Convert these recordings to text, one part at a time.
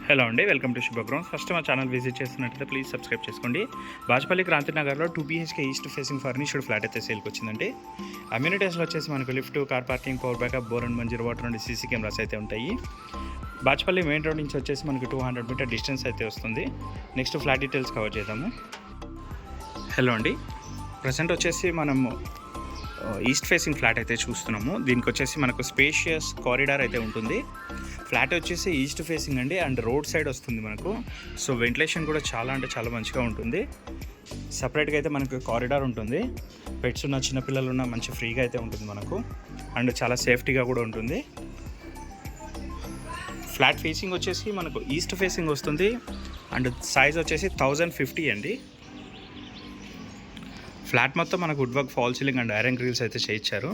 Hello అండి, welcome to Shubha ground. First మా channel visit చేస్తున్నట్లయితే ప్లీజ్ సబ్స్క్రైబ్ చేసుకోండి. బాజ్పల్లి క్రాంతినగర్లో 2 BHK east facing furnished flat అయితే సేల్కి వచ్చిందండి. అమ్యూనిటీస్లో వచ్చేసి మనకు lift, car parking, power backup, bore and Manjeera water and CC cameras అయితే ఉంటాయి. బాజ్పల్లి మెయిన్ రోడ్ నుంచి వచ్చేసి మనకు 200 మీటర్ డిస్టెన్స్ అయితే వస్తుంది. నెక్స్ట్ ఫ్లాట్ డీటెయిల్స్ కవర్ చేద్దాము. హలో అండి, ప్రజెంట్ వచ్చేసి మనము ఈస్ట్ ఫేసింగ్ ఫ్లాట్ అయితే చూస్తున్నాము. దీనికి వచ్చేసి మనకు స్పేషియస్ కారిడార్ అయితే ఉంటుంది. ఫ్లాట్ వచ్చేసి ఈస్ట్ ఫేసింగ్ అండి, అండ్ రోడ్ సైడ్ వస్తుంది మనకు. సో వెంటిలేషన్ కూడా చాలా అంటే చాలా మంచిగా ఉంటుంది. సపరేట్గా అయితే మనకు కారిడార్ ఉంటుంది. పెట్స్ ఉన్న చిన్నపిల్లలు ఉన్న మంచి ఫ్రీగా అయితే ఉంటుంది మనకు, అండ్ చాలా సేఫ్టీగా కూడా ఉంటుంది. ఫ్లాట్ ఫేసింగ్ వచ్చేసి మనకు ఈస్ట్ ఫేసింగ్ వస్తుంది, అండ్ సైజ్ వచ్చేసి 1050 అండి. ఫ్లాట్ మొత్తం మనకు wood work, fall ceiling and iron grills అయితే చేయించారు.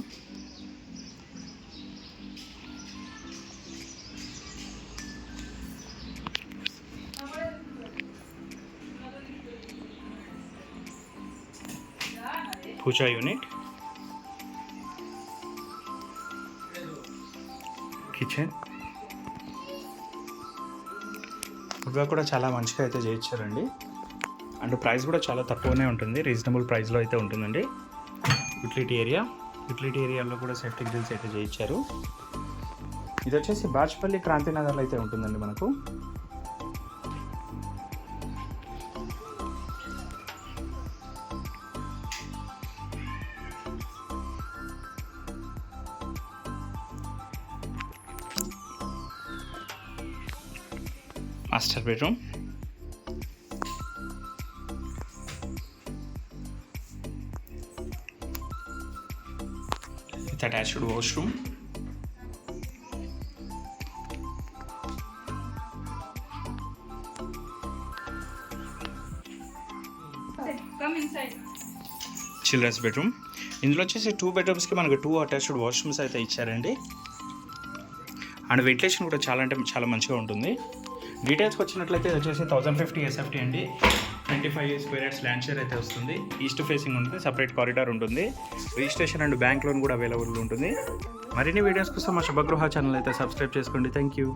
Puja unit, kitchen, wood work కూడా చాలా మంచిగా అయితే చేయించారండి. అండ్ ప్రైస్ కూడా చాలా తక్కువనే ఉంటుంది, రీజనబుల్ ప్రైస్లో అయితే ఉంటుందండి. యూటిలిటీ ఏరియాలో కూడా సేఫ్టీ గ్రిల్స్ అయితే చేయించారు. ఇది వచ్చేసి బాజ్పల్లి క్రాంతినగర్లో అయితే ఉంటుందండి మనకు. Master bedroom, with attached washroom, come inside. Children's bedroom. ఇందులో వచ్చేసి 2 బెడ్రూమ్స్కి మనకు 2 అటాచ్డ్ వాష్రూమ్స్ అయితే ఇచ్చారండి. అండ్ వెంటిలేషన్ కూడా చాలా అంటే చాలా మంచిగా ఉంటుంది. డీటెయిల్స్కి వచ్చినట్లయితే ఇది వచ్చేసి 1050 SFT అండి. 25 స్క్వేర్ యార్డ్స్ ల్యాండ్ షేర్ అయితే వస్తుంది. ఈస్ట్ ఫేసింగ్ ఉంటుంది, సపరేట్ కారిడార్ ఉంటుంది. రిజిస్ట్రేషన్ అండ్ బ్యాంక్ లోన్ కూడా అవైలబుల్ ఉంటుంది. మరిన్ని వీడియోస్ కోసం మా శుభగృహ ఛానల్ అయితే సబ్స్క్రైబ్ చేసుకోండి. Thank you.